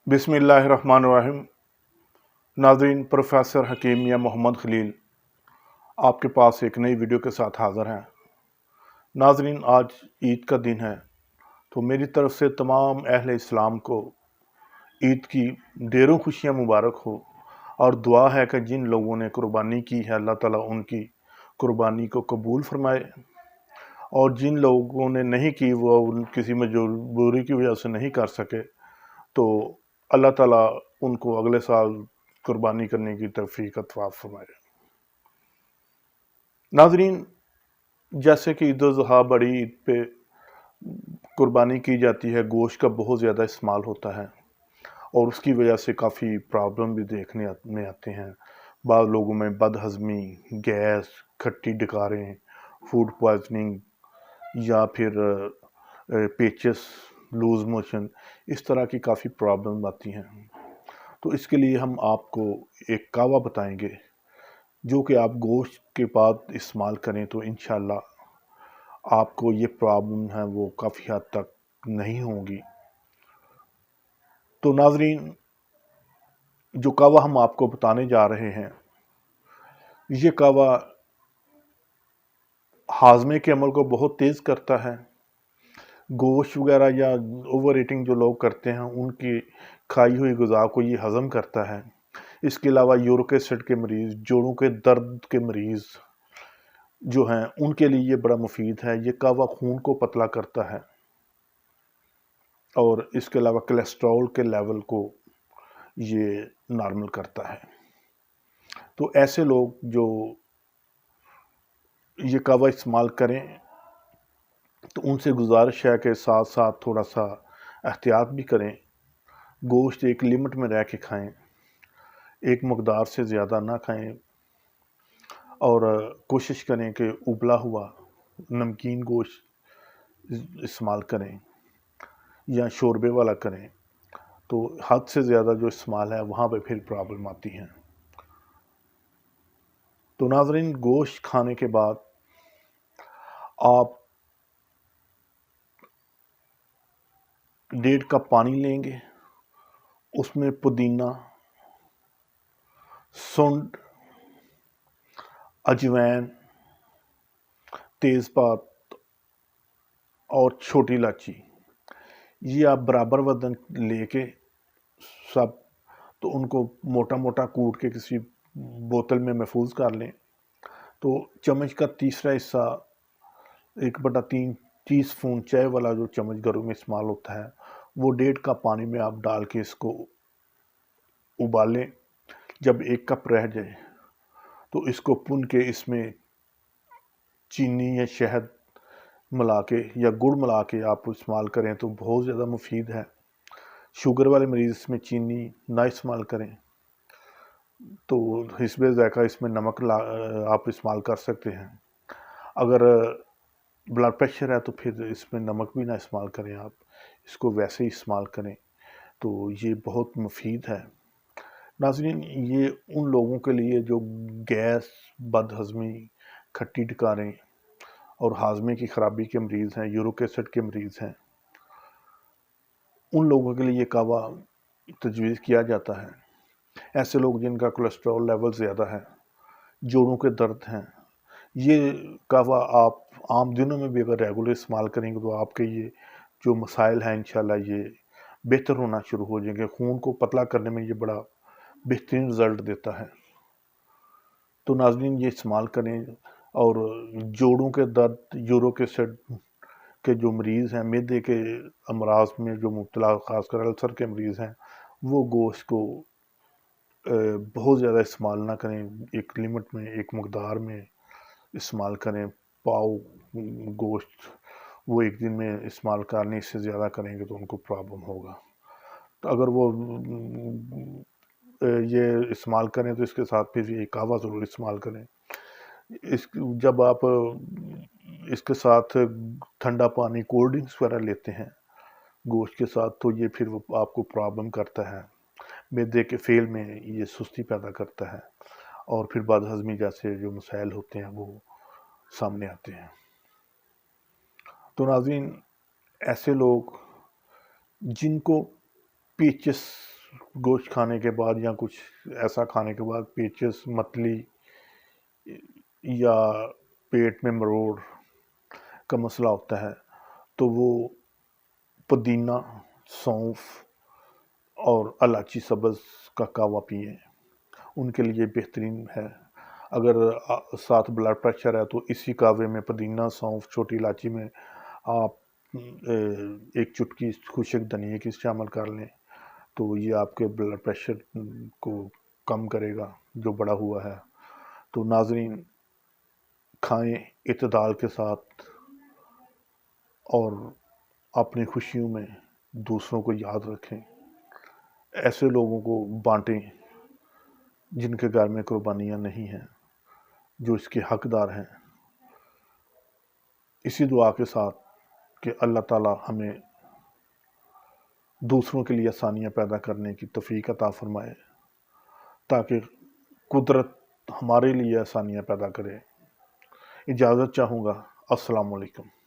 बिस्मिल्लाहिर्रहमानिर्रहीम। नाज़रीन, प्रोफेसर हकीम या मोहम्मद खलील आपके पास एक नई वीडियो के साथ हाज़िर हैं। नाज़रीन, आज ईद का दिन है, तो मेरी तरफ से तमाम अहले इस्लाम को ईद की ढेरों खुशियाँ मुबारक हो, और दुआ है कि जिन लोगों ने कुर्बानी की है अल्लाह ताला उनकी कुर्बानी को कबूल फरमाए, और जिन लोगों ने नहीं की वो किसी मजबूरी की वजह से नहीं कर सके, तो अल्लाह ताला उनको अगले साल कुर्बानी करने की तौफीक अता फरमाए। नाजरीन, जैसे कि ईद उल ज़ुहा बड़ी ईद पे कुर्बानी की जाती है, गोश्त का बहुत ज़्यादा इस्तेमाल होता है और उसकी वजह से काफ़ी प्रॉब्लम भी देखने में आते हैं। बाद लोगों में बदहज़मी, गैस, खट्टी डकारें, फूड पॉइजनिंग या फिर पेचस, लूज़ मोशन, इस तरह की काफ़ी प्रॉब्लम आती हैं। तो इसके लिए हम आपको एक कावा बताएंगे जो कि आप गोश्त के बाद इस्तेमाल करें तो इंशाल्लाह आपको ये प्रॉब्लम है वो काफ़ी हद तक नहीं होंगी। तो नाजरीन, जो कावा हम आपको बताने जा रहे हैं, ये कावा हाजमे के अमल को बहुत तेज़ करता है। गोश्त वगैरह या ओवर ईटिंग जो लोग करते हैं उनकी खाई हुई ग़िज़ा को ये हज़म करता है। इसके अलावा यूरिक एसिड के मरीज़, जोड़ों के दर्द के मरीज़ जो हैं उनके लिए ये बड़ा मुफीद है। ये कावा खून को पतला करता है और इसके अलावा कोलेस्ट्रॉल के लेवल को ये नॉर्मल करता है। तो ऐसे लोग जो ये कावा इस्तेमाल करें तो उनसे गुजारिश है कि साथ साथ थोड़ा सा एहतियात भी करें। गोश्त एक लिमिट में रह के खाएँ, एक मकदार से ज़्यादा ना खाएं, और कोशिश करें कि उबला हुआ नमकीन गोश्त इस्तेमाल करें या शोरबे वाला करें। तो हद से ज़्यादा जो इस्तेमाल है वहाँ पे फिर प्रॉब्लम आती है। तो नाज़रीन, गोश्त खाने के बाद आप 1.5 कप पानी लेंगे, उसमें पुदीना, सुंड, अजवाइन, तेज़पात और छोटी इलायची, ये आप बराबर वज़न लेके सब तो उनको मोटा मोटा कूट के किसी बोतल में महफूज कर लें। तो चम्मच का तीसरा हिस्सा 1/3 टीस्पून चाय वाला जो चम्मच घरों में इस्तेमाल होता है वो 1.5 कप पानी में आप डाल के इसको उबालें। जब 1 कप रह जाए तो इसको पुन के इसमें चीनी या शहद मिला के या गुड़ मिला के आप इस्तेमाल करें तो बहुत ज़्यादा मुफीद है। शुगर वाले मरीज़ इसमें चीनी ना इस्तेमाल करें, तो हिस्बे ज़ायक़ा इसमें नमक आप इस्तेमाल कर सकते हैं। अगर ब्लड प्रेशर है तो फिर इसमें नमक भी ना इस्तेमाल करें, आप इसको वैसे ही इस्तेमाल करें, तो ये बहुत मुफीद है। नाज़रीन, ये उन लोगों के लिए जो गैस, बदहज़मी, खट्टी डकारें और हाजमे की ख़राबी के मरीज़ हैं, यूरिक एसिड के मरीज़ हैं, उन लोगों के लिए ये कावा तजवीज़ किया जाता है। ऐसे लोग जिनका कोलेस्ट्रॉल लेवल ज़्यादा है, जोड़ों के दर्द हैं, ये कावा आप आम दिनों में भी अगर रेगुलर इस्तेमाल करेंगे तो आपके ये जो मसाइल हैं इंशाल्लाह ये बेहतर होना शुरू हो जाएंगे। खून को पतला करने में ये बड़ा बेहतरीन रिज़ल्ट देता है। तो नाज़रीन, ये इस्तेमाल करें। और जोड़ों के दर्द, यूरिक एसिड के जो मरीज़ हैं, मैदे के अमराज में जो मुब्तला, ख़ासकर अल्सर के मरीज़ हैं, वो गोश्त को बहुत ज़्यादा इस्तेमाल ना करें, एक लिमिट में, एक मकदार में इस्तेमाल करें। पाव गोश्त वो एक दिन में इस्तेमाल करने, इससे ज़्यादा करेंगे तो उनको प्रॉब्लम होगा। तो अगर वो ये इस्तेमाल करें तो इसके साथ फिर ये कावा ज़रूर इस्तेमाल करें। जब आप इसके साथ ठंडा पानी, कोल्ड ड्रिंक्स वगैरह लेते हैं गोश्त के साथ, तो ये फिर वो आपको प्रॉब्लम करता है। मैदे के फेल में ये सुस्ती पैदा करता है और फिर बदहज़मी जैसे जो मसाइल होते हैं वो सामने आते हैं। तो नाज़रीन, ऐसे लोग जिनको पेचिस گوشت کھانے کے بعد یا کچھ ایسا کھانے کے بعد پیچس، متلی یا پیٹ میں مروڑ کا مسئلہ ہوتا ہے تو وہ پودینہ، سونف اور الائچی سبز کا کہوہ پئیں، ان کے لیے بہترین ہے۔ اگر ساتھ بلڈ پریشر ہے تو اسی کہوے میں پودینہ، سونف، چھوٹی الائچی میں آپ ایک چٹکی خشک دھنیے کی شامل کر لیں تو یہ آپ کے بلڈ پریشر کو کم کرے گا جو بڑا ہوا ہے۔ تو ناظرین، کھائیں اعتدال کے ساتھ اور اپنی خوشیوں میں دوسروں کو یاد رکھیں، ایسے لوگوں کو بانٹیں جن کے گھر میں قربانیاں نہیں ہیں، جو اس کے حقدار ہیں، اسی دعا کے ساتھ کہ اللہ تعالی ہمیں دوسروں کے لیے آسانیاں پیدا کرنے کی توفیق عطا فرمائے تاکہ قدرت ہمارے لیے آسانیاں پیدا کرے۔ اجازت چاہوں گا۔ السلام علیکم۔